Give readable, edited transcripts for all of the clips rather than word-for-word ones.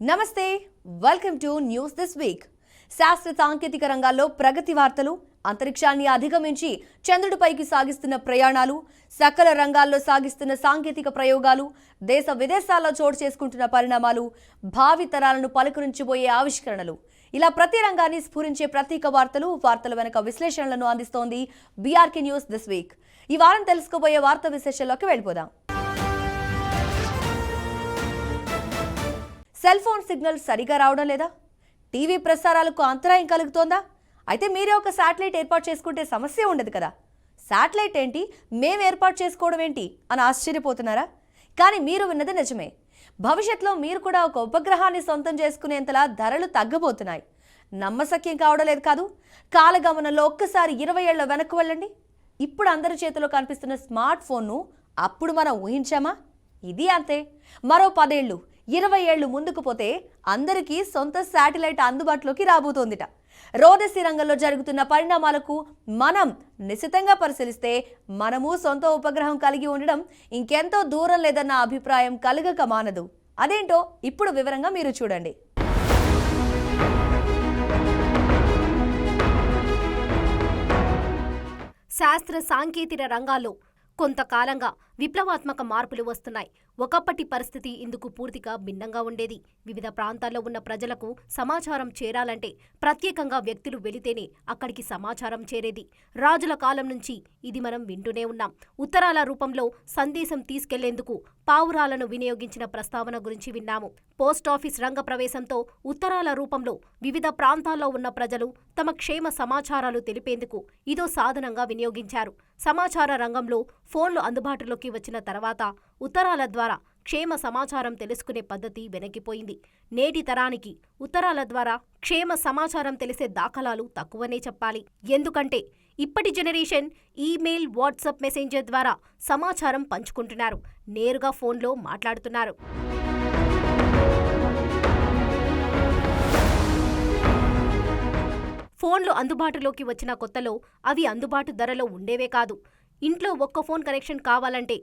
నమస్తే, welcome to news this week. శాస్త్ర సాంకేతిక రంగాల్లో ప్రగతి వార్తలు, అంతరిక్షాన్ని అధిగమించి చంద్రుడిపైకి సాగిస్తున్న ప్రయాణాలు, సకల రంగాల్లో సాగిస్తున్న సాంకేతిక ప్రయోగాలు, దేశ విదేశాల్లో చోటు చేసుకుంటున్న పరిణామాలు, భావి తరాలను పలుకరించబోయే ఆవిష్కరణలు, ఇలా ప్రతి రంగాన్ని స్ఫురించే ప్రత్యేక వార్తల వెనుక విశ్లేషణలను అందిస్తోంది బీఆర్కే న్యూస్ దిస్ వీక్. ఈ వారం తెలుసుకోబోయే వార్తా విశేషాల్లోకి వెళ్ళిపోదాం. సెల్ ఫోన్ సిగ్నల్ సరిగా రావడం లేదా? టీవీ ప్రసారాలకు అంతరాయం కలుగుతోందా? అయితే మీరే ఒక శాటిలైట్ ఏర్పాటు చేసుకుంటే సమస్య ఉండదు కదా. శాటిలైట్ ఏంటి, మేము ఏర్పాటు చేసుకోవడం ఏంటి అని ఆశ్చర్యపోతున్నారా? కానీ మీరు విన్నది నిజమే. భవిష్యత్తులో మీరు కూడా ఒక ఉపగ్రహాన్ని సొంతం చేసుకునేంతలా ధరలు తగ్గబోతున్నాయి. నమ్మశక్యం కావడం లేదు కాదు. కాలగమనంలో ఒక్కసారి 20 ఏళ్ల వెనక్కు వెళ్ళండి. ఇప్పుడు అందరి చేతిలో కనిపిస్తున్న స్మార్ట్ ఫోన్ను అప్పుడు మనం ఊహించామా? ఇది అంతే. మరో 10 ఏళ్ళు 20 ఏళ్లు ముందుకు పోతే అందరికీ సొంత శాటిలైట్ అందుబాటులోకి రాబోతోందిట. రోదసీ రంగంలో జరుగుతున్న పరిణామాలకు మనం నిశితంగా పరిశీలిస్తే మనము సొంత ఉపగ్రహం కలిగి ఉండడం ఇంకెంతో దూరం లేదన్న అభిప్రాయం కలగక మానదు. అదేంటో ఇప్పుడు వివరంగా మీరు చూడండి. శాస్త్ర సాంకేతిక రంగాల్లో కొంతకాలంగా విప్లవాత్మక మార్పులు వస్తున్నాయి. ఒకప్పటి పరిస్థితి ఇందుకు పూర్తిగా భిన్నంగా ఉండేది. వివిధ ప్రాంతాల్లో ఉన్న ప్రజలకు సమాచారం చేరాలంటే ప్రత్యేకంగా వ్యక్తులు వెళితేనే అక్కడికి సమాచారం చేరేది. రాజుల కాలం నుంచి ఇది మనం వింటూనే ఉన్నాం. ఉత్తరాల రూపంలో సందేశం తీసుకెళ్లేందుకు పావురాలను వినియోగించిన ప్రస్తావన గురించి విన్నాము. పోస్టాఫీస్ రంగ ప్రవేశంతో ఉత్తరాల రూపంలో వివిధ ప్రాంతాల్లో ఉన్న ప్రజలు తమ క్షేమ సమాచారాలు తెలిపేందుకు ఇదో సాధనంగా వినియోగించారు. సమాచార రంగంలో ఫోన్లు అందుబాటులోకి వచ్చిన తర్వాత ఉత్తరాల ద్వారా క్షేమ సమాచారం తెలుసుకునే పద్ధతి వెనక్కిపోయింది. నేటి తరానికి ఉత్తరాల ద్వారా క్షేమ సమాచారం తెలిసే దాఖలాలు తక్కువనే చెప్పాలి. ఎందుకంటే ఇప్పటి జనరేషన్ ఈమెయిల్, వాట్సాప్ మెసెంజర్ ద్వారా సమాచారం పంచుకుంటున్నారు, నేరుగా ఫోన్లో మాట్లాడుతున్నారు. ఫోన్లు అందుబాటులోకి వచ్చిన కొత్తలో అవి అందుబాటు ధరలో ఉండేవే కాదు. ఇంట్లో ఒక్క ఫోన్ కనెక్షన్ కావాలంటే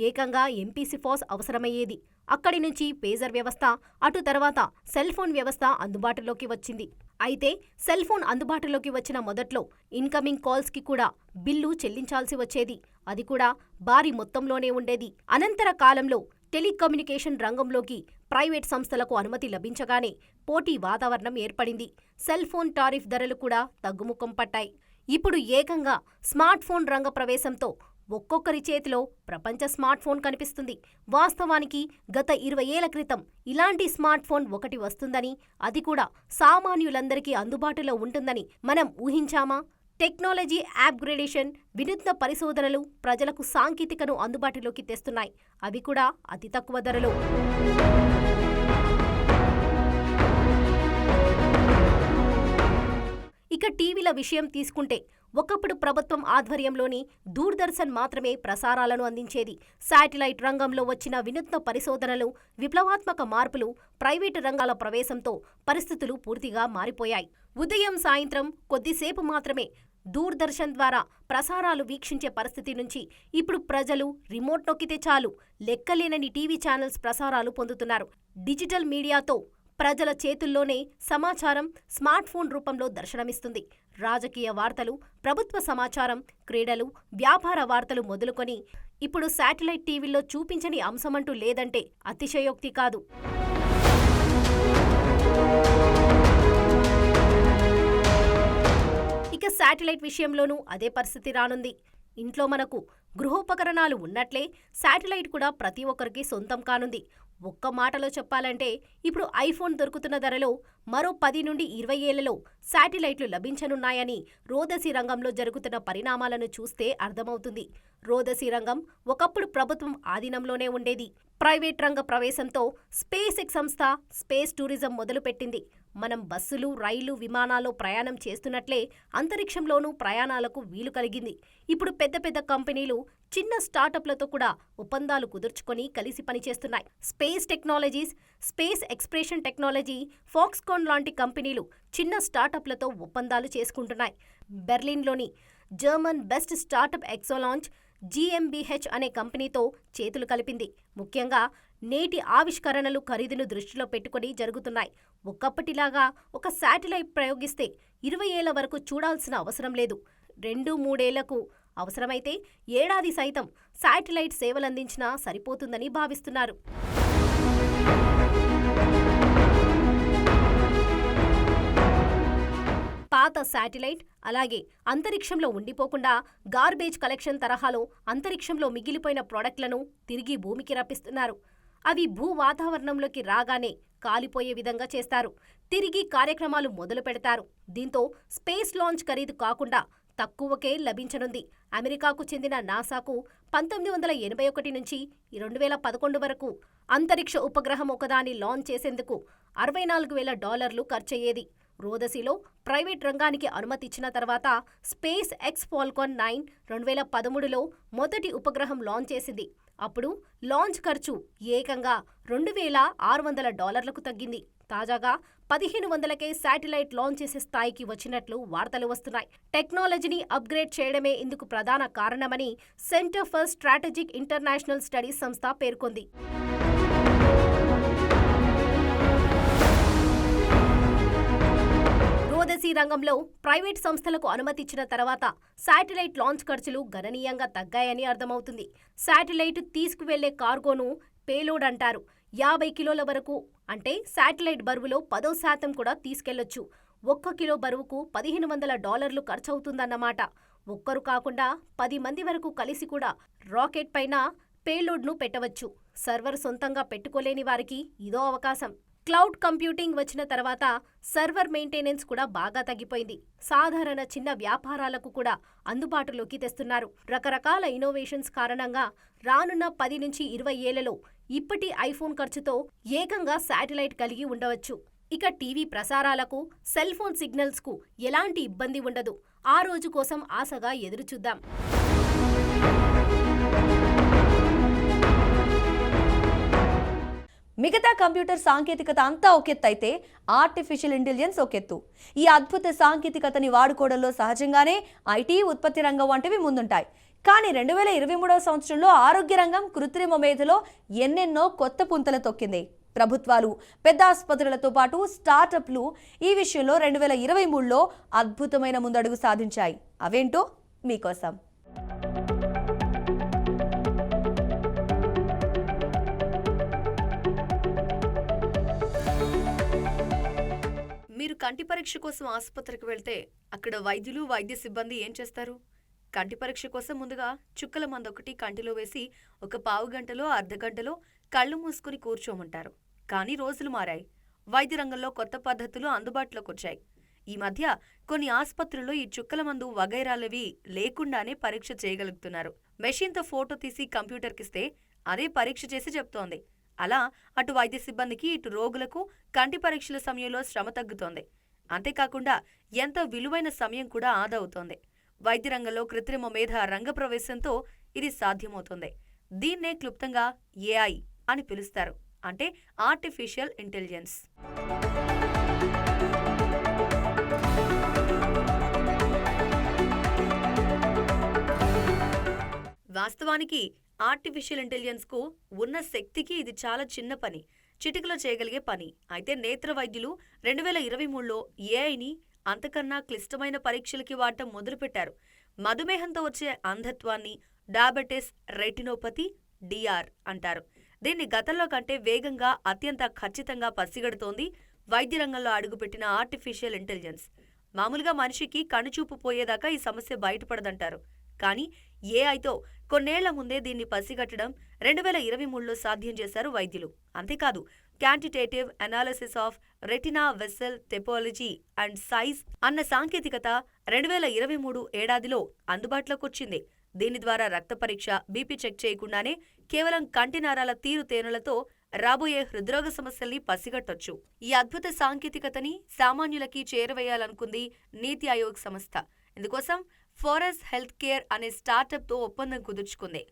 ఏకంగా ఎంపీసీ ఫాస్ అవసరమయ్యేది. అక్కడి నుంచి పేజర్ వ్యవస్థ, అటు తర్వాత సెల్ ఫోన్ వ్యవస్థ అందుబాటులోకి వచ్చింది. అయితే సెల్ ఫోన్ అందుబాటులోకి వచ్చిన మొదట్లో ఇన్కమింగ్ కాల్స్కి కూడా బిల్లు చెల్లించాల్సి వచ్చేది. అది కూడా భారీ మొత్తంలోనే ఉండేది. అనంతర కాలంలో టెలికమ్యూనికేషన్ రంగంలోకి ప్రైవేట్ సంస్థలకు అనుమతి లభించగానే పోటీ వాతావరణం ఏర్పడింది. సెల్ ఫోన్ టారిఫ్ ధరలు కూడా తగ్గుముఖం పట్టాయి. ఇప్పుడు ఏకంగా స్మార్ట్ ఫోన్ రంగ ప్రవేశంతో ఒక్కొక్కరి చేతిలో ప్రపంచ స్మార్ట్ ఫోన్ కనిపిస్తుంది. వాస్తవానికి గత 20 ఏళ్ల క్రితం ఇలాంటి స్మార్ట్ ఫోన్ ఒకటి వస్తుందని, అది కూడా సామాన్యులందరికీ అందుబాటులో ఉంటుందని మనం ఊహించామా? టెక్నాలజీ అప్గ్రేడేషన్, వినూత్న పరిశోధనలు ప్రజలకు సాంకేతికను అందుబాటులోకి తెస్తున్నాయి. అవి కూడా అతి తక్కువ ధరలో. ఇక టీవీల విషయం తీసుకుంటే ఒకప్పుడు ప్రభుత్వం ఆధ్వర్యంలోని దూరదర్శన్ మాత్రమే ప్రసారాలను అందించేది. శాటిలైట్ రంగంలో వచ్చిన వినూత్న పరిశోధనలు, విప్లవాత్మక మార్పులు, ప్రైవేటు రంగాల ప్రవేశంతో పరిస్థితులు పూర్తిగా మారిపోయాయి. ఉదయం, సాయంత్రం కొద్దిసేపు మాత్రమే దూరదర్శన్ ద్వారా ప్రసారాలు వీక్షించే పరిస్థితి నుంచి ఇప్పుడు ప్రజలు రిమోట్ నొక్కితే చాలు లెక్కలేనని టీవీ ఛానల్స్ ప్రసారాలు పొందుతున్నారు. డిజిటల్ మీడియాతో ప్రజల చేతుల్లోనే సమాచారం స్మార్ట్ ఫోన్ రూపంలో దర్శనమిస్తుంది. రాజకీయ వార్తలు, ప్రభుత్వ సమాచారం, క్రీడలు, వ్యాపార వార్తలు మొదలుకొని ఇప్పుడు శాటిలైట్ టీవీల్లో చూపించని అంశమంటూ లేదంటే అతిశయోక్తి కాదు. ఇక శాటిలైట్ విషయంలోనూ అదే పరిస్థితి రానుంది. ఇంట్లో మనకు గృహోపకరణాలు ఉన్నట్లే శాటిలైట్ కూడా ప్రతి ఒక్కరికి సొంతం కానుంది. ఒక్క మాటలో చెప్పాలంటే ఇప్పుడు ఐఫోన్ దొరుకుతున్న ధరలో మరో 10 నుండి 20 ఏళ్లలో శాటిలైట్లు లభించనున్నాయని రోదసీ రంగంలో జరుగుతున్న పరిణామాలను చూస్తే అర్థమవుతుంది. రోదసీ రంగం ఒకప్పుడు ప్రభుత్వం ఆధీనంలోనే ఉండేది. ప్రైవేట్ రంగ ప్రవేశంతో స్పేస్ ఎక్స్ సంస్థ స్పేస్ టూరిజం మొదలుపెట్టింది. మనం బస్సులు, రైళ్లు, విమానాల్లో ప్రయాణం చేస్తున్నట్లే అంతరిక్షంలోనూ ప్రయాణాలకు వీలు కలిగింది. ఇప్పుడు పెద్ద పెద్ద కంపెనీలు చిన్న స్టార్టప్లతో కూడా ఒప్పందాలు కుదుర్చుకొని కలిసి పనిచేస్తున్నాయి. Space technologies, space expression technology, Foxconn లాంటి కంపెనీలు చిన్న స్టార్టప్లతో ఒప్పందాలు చేసుకుంటున్నాయి. బెర్లిన్లోని జర్మన్ బెస్ట్ స్టార్టప్ ఎక్సోలాంచ్ GmbH అనే కంపెనీతో చేతులు కలిపింది. ముఖ్యంగా నేటి ఆవిష్కరణలు ఖరీదును దృష్టిలో పెట్టుకుని జరుగుతున్నాయి. ఒకప్పటిలాగా ఒక శాటిలైట్ ప్రయోగిస్తే 20 ఏళ్ల వరకు చూడాల్సిన అవసరం లేదు. 2-3 ఏళ్లకు అవసరమైతే ఏడాది సైతం శాటిలైట్ సేవలందించినా సరిపోతుందని భావిస్తున్నారు. పాత శాటిలైట్ అలాగే అంతరిక్షంలో ఉండిపోకుండా గార్బేజ్ కలెక్షన్ తరహాలో అంతరిక్షంలో మిగిలిపోయిన ప్రోడక్ట్లను తిరిగి భూమికి రప్పిస్తున్నారు. అవి భూ వాతావరణంలోకి రాగానే కాలిపోయే విధంగా చేస్తారు. తిరిగి కార్యక్రమాలు మొదలు పెడతారు. దీంతో స్పేస్ లాంచ్ ఖరీదు కాకుండా తక్కువకే లభించనుంది. అమెరికాకు చెందిన నాసాకు 1981 నుంచి 2011 వరకు అంతరిక్ష ఉపగ్రహం ఒకదాన్ని లాంచ్ చేసేందుకు $64,000 ఖర్చయ్యేది. రోదసీలో ప్రైవేట్ రంగానికి అనుమతిచ్చిన తర్వాత స్పేస్ ఎక్స్ ఫాల్కాన్ 9 2013లో మొదటి ఉపగ్రహం లాంచ్ చేసింది. అప్పుడు లాంచ్ ఖర్చు ఏకంగా $2,600లకు తగ్గింది. తాజాగా 1,500కే శాటిలైట్ లాంచ్ చేసే స్థాయికి వచ్చినట్లు వార్తలు వస్తున్నాయి. టెక్నాలజీని అప్గ్రేడ్ చేయడమే ఇందుకు ప్రధాన కారణమని centre for strategic international studies సంస్థ పేర్కొంది. రోదసీ రంగంలో ప్రైవేట్ సంస్థలకు అనుమతిచ్చిన తర్వాత శాటిలైట్ లాంచ్ ఖర్చులు గణనీయంగా తగ్గాయని అర్థమవుతుంది. శాటిలైట్ తీసుకువెళ్లే కార్గోను పేలోడ్ అంటారు. 50 కిలోల వరకు అంటే శాటిలైట్ బరువులో 10% కూడా తీసుకెళ్లొచ్చు. 1 కిలో బరువుకు $1,500 ఖర్చవుతుందన్నమాట. ఒక్కరు కాకుండా 10 మంది వరకు కలిసి కూడా రాకెట్ పైన పేలోడ్ను పెట్టవచ్చు. సర్వర్ సొంతంగా పెట్టుకోలేని వారికి ఇదో అవకాశం. క్లౌడ్ కంప్యూటింగ్ వచ్చిన తర్వాత సర్వర్ మెయింటెనెన్స్ కూడా బాగా తగ్గిపోయింది. సాధారణ చిన్న వ్యాపారాలకు కూడా అందుబాటులోకి తెస్తున్నారు. రకరకాల ఇన్నోవేషన్స్ కారణంగా రానున్న 10 నుంచి 20 ఏళ్లలో ఇప్పటి ఐఫోన్ ఖర్చుతో ఏకంగా శాటిలైట్ కలిగి ఉండవచ్చు. ఇక టీవీ ప్రసారాలకు, సెల్ ఫోన్ సిగ్నల్స్కు ఎలాంటి ఇబ్బంది ఉండదు. ఆ రోజు కోసం ఆశగా ఎదురుచూద్దాం. మిగతా కంప్యూటర్ సాంకేతికత అంతా ఒకెత్తు అయితే ఆర్టిఫిషియల్ ఇంటెలిజెన్స్ ఒకెత్తు. ఈ అద్భుత సాంకేతికతని వాడుకోవడంలో సహజంగానే ఐటీ, ఉత్పత్తి రంగం వంటివి ముందుంటాయి. కానీ 2023వ సంవత్సరంలో ఆరోగ్య రంగం కృత్రిమ మేధలో ఎన్నెన్నో కొత్త పుంతలు తొక్కింది. ప్రభుత్వాలు, పెద్ద ఆసుపత్రులతో పాటు స్టార్టప్లు ఈ విషయంలో 2023లో అద్భుతమైన ముందడుగు సాధించాయి. అవేంటో మీకోసం. మీరు కంటి పరీక్ష కోసం ఆసుపత్రికి వెళ్తే అక్కడ వైద్యులు, వైద్య సిబ్బంది ఏం చేస్తారు? కంటి పరీక్ష కోసం ముందుగా చుక్కల మందొకటి కంటిలో వేసి ఒక పావు గంటలో, అర్ధగంటలో కళ్ళు మూసుకుని కూర్చోమంటారు. కానీ రోజులు మారాయి. వైద్య రంగంలో కొత్త పద్ధతులు అందుబాటులోకి వచ్చాయి. ఈ మధ్య కొన్ని ఆసుపత్రుల్లో ఈ చుక్కల మందు వగైరాలవి లేకుండానే పరీక్ష చేయగలుగుతున్నారు. మెషిన్తో ఫోటో తీసి కంప్యూటర్కిస్తే అదే పరీక్ష చేసి చెప్తోంది. అలా అటు వైద్య సిబ్బందికి, ఇటు రోగులకు కంటి పరీక్షల సమయంలో శ్రమ తగ్గుతోంది. అంతేకాకుండా ఎంతో విలువైన సమయం కూడా ఆదా అవుతోంది. వైద్య రంగంలో కృత్రిమ మేధ రంగప్రవేశంతో ఇది సాధ్యమవుతోంది. దీన్నే క్లుప్తంగా ఏఐ అని పిలుస్తారు. అంటే ఆర్టిఫిషియల్ ఇంటెలిజెన్స్. వాస్తవానికి ఆర్టిఫిషియల్ ఇంటెలిజెన్స్ కు ఉన్న శక్తికి ఇది చాలా చిన్న పని, చిటికలో చేయగలిగే పని. అయితే నేత్ర వైద్యులు 2023లో ఏఐని అంతకన్నా క్లిష్టమైన పరీక్షలకి వాడటం మొదలుపెట్టారు. మధుమేహంతో వచ్చే అంధత్వాన్ని డయాబెటిస్ రెటినోపతి డిఆర్ అంటారు. దీన్ని గతంలో కంటే వేగంగా, అత్యంత ఖచ్చితంగా పసిగడుతోంది వైద్య రంగంలో అడుగుపెట్టిన ఆర్టిఫిషియల్ ఇంటెలిజెన్స్. మామూలుగా మనిషికి కనుచూపు పోయేదాకా ఈ సమస్య బయటపడదంటారు. కానీ ఏఐతో కొన్నేళ్ల ముందే దీన్ని పసిగట్టడం 2023లో సాధ్యం చేశారు వైద్యులు. అంతేకాదు, quantitative analysis of retina vessel topology and size అన్న సాంకేతికత 2023 ఏడాదిలో అందుబాటులోకొచ్చింది. దీని ద్వారా రక్త పరీక్ష, బీపీ చెక్ చేయకుండానే కేవలం కంటి నారాల తీరుతేనలతో రాబోయే హృద్రోగ సమస్యల్ని పసిగట్టొచ్చు. ఈ అద్భుత సాంకేతికతని సామాన్యులకి చేరవేయాలనుకుంది నీతి ఆయోగ్ సంస్థ. ఇందుకోసం ఫోరస్ హెల్త్ కేర్ అనే స్టార్టప్తో ఒప్పందం కుదుర్చుకుంది.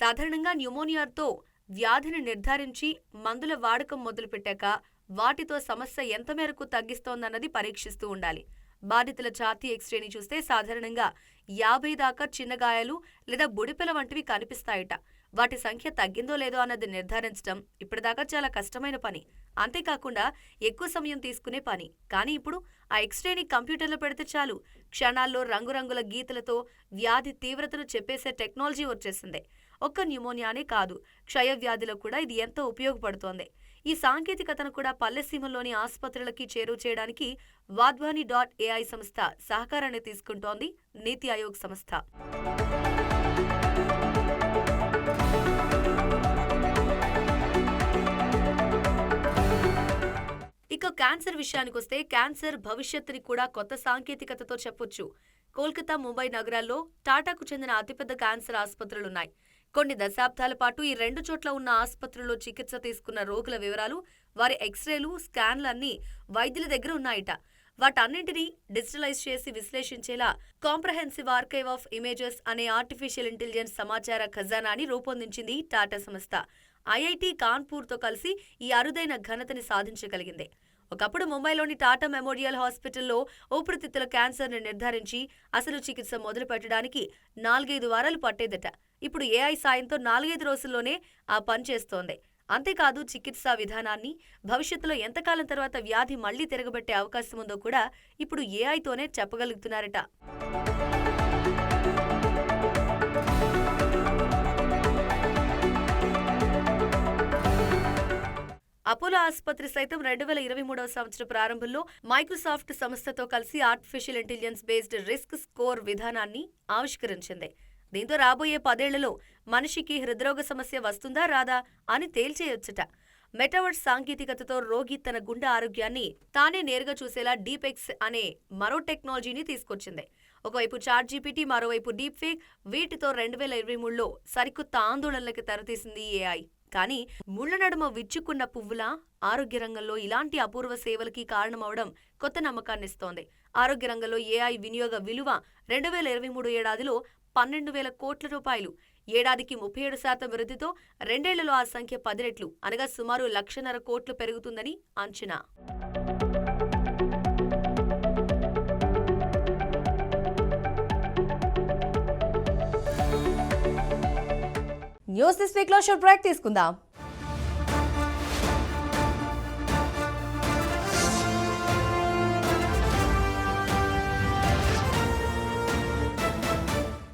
సాధారణంగా న్యూమోనియాతో వ్యాధిని నిర్ధారించి మందుల వాడకం మొదలుపెట్టాక వాటితో సమస్య ఎంత మేరకు తగ్గిస్తోందన్నది పరీక్షిస్తూ ఉండాలి. బాధితుల ఛాతీ ఎక్స్రేని చూస్తే సాధారణంగా 50 దాకా చిన్న గాయాలు లేదా బుడిపెల వంటివి కనిపిస్తాయట. వాటి సంఖ్య తగ్గిందో లేదో అన్నది నిర్ధారించడం ఇప్పటిదాకా చాలా కష్టమైన పని. అంతేకాకుండా ఎక్కువ సమయం తీసుకునే పని. కానీ ఇప్పుడు ఆ ఎక్స్రేని కంప్యూటర్లో పెడితే చాలు, క్షణాల్లో రంగురంగుల గీతలతో వ్యాధి తీవ్రతను చెప్పేసే టెక్నాలజీ వచ్చేసింది. ఒక్క న్యూమోనియానే కాదు, క్షయవ్యాధిలో కూడా ఇది ఎంతో ఉపయోగపడుతోంది. ఈ సాంకేతికతను కూడా పల్లెసీమల్లోని ఆసుపత్రులకి చేరువ చేయడానికి వాధ్వాని.ai సంస్థ సహకారాన్ని తీసుకుంటోంది నీతి ఆయోగ్ సంస్థ. ఇక క్యాన్సర్ విషయానికొస్తే క్యాన్సర్ భవిష్యత్తుని కూడా కొత్త సాంకేతికతతో చెప్పొచ్చు. కోల్కతా, ముంబై నగరాల్లో టాటాకు చెందిన అతిపెద్ద క్యాన్సర్ ఆసుపత్రులున్నాయి. కొన్ని దశాబ్దాల పాటు ఈ 2 చోట్ల ఉన్న ఆసుపత్రుల్లో చికిత్స తీసుకున్న రోగుల వివరాలు, వారి ఎక్స్రేలు, స్కాన్లు అన్నీ వైద్యుల దగ్గర ఉన్నాయట. వాటన్నింటినీ డిజిటలైజ్ చేసి విశ్లేషించేలా కాంప్రహెన్సివ్ ఆర్కైవ్ ఆఫ్ ఇమేజెస్ అనే ఆర్టిఫిషియల్ ఇంటెలిజెన్స్ సమాచార ఖజానాని రూపొందించింది టాటా సంస్థ. ఐఐటి కాన్పూర్తో కలిసి ఈ అరుదైన ఘనతని సాధించగలిగింది. ఒకప్పుడు ముంబైలోని టాటా మెమోరియల్ హాస్పిటల్లో ఊపిరితిత్తుల క్యాన్సర్ని నిర్ధారించి అసలు చికిత్స మొదలు పెట్టడానికి 4-5 వారాలు పట్టేదట. ఇప్పుడు ఏఐ సాయంతో 4-5 రోజుల్లోనే ఆ పని చేస్తోంది. అంతేకాదు, చికిత్సా విధానాన్ని, భవిష్యత్తులో ఎంతకాలం తర్వాత వ్యాధి మళ్లీ తిరగబెట్టే అవకాశం ఉందో కూడా ఇప్పుడు ఏఐతోనే చెప్పగలుగుతున్నారట. అపోలో ఆసుపత్రి సైతం 2023వ సంవత్సరం ప్రారంభంలో మైక్రోసాఫ్ట్ సంస్థతో కలిసి artificial intelligence based risk score విధానాన్ని ఆవిష్కరించింది. దీంతో రాబోయే 10 ఏళ్లలో మనిషికి హృద్రోగ సమస్య వస్తుందా రాదా అని తేల్చేయొచ్చట. మెటావర్స్ సాంకేతికతతో రోగి తన గుండె ఆరోగ్యాన్ని తానే నేరుగా చూసేలా డీప్ఎక్స్ అనే మరో టెక్నాలజీని తీసుకొచ్చింది. ఒకవైపు చాట్‌జీపీటీ, మరోవైపు డీప్ ఫేక్. వీటితో 2023లో సరికొత్త ఆందోళనలకు తెరతీసింది ఏఐ. కానీ ముళ్ల నడుమ విచ్చుకున్న పువ్వులా ఆరోగ్య రంగంలో ఇలాంటి అపూర్వ సేవలకి కారణమవడం కొత్త నమ్మకాన్నిస్తోంది. ఆరోగ్య రంగంలో ఏఐ వినియోగ విలువ 2023 ఏడాదిలో 12,000 కోట్ల రూపాయలు. ఏడాదికి 37% వృద్ధితో 2 ఏళ్లలో ఆ సంఖ్య 10 రెట్లు, అనగా సుమారు 1,50,000 కోట్లు పెరుగుతుందని అంచనా. న్యూస్ దిస్ వీక్ లో షార్ట్ బ్రేక్ తీసుకుందాం.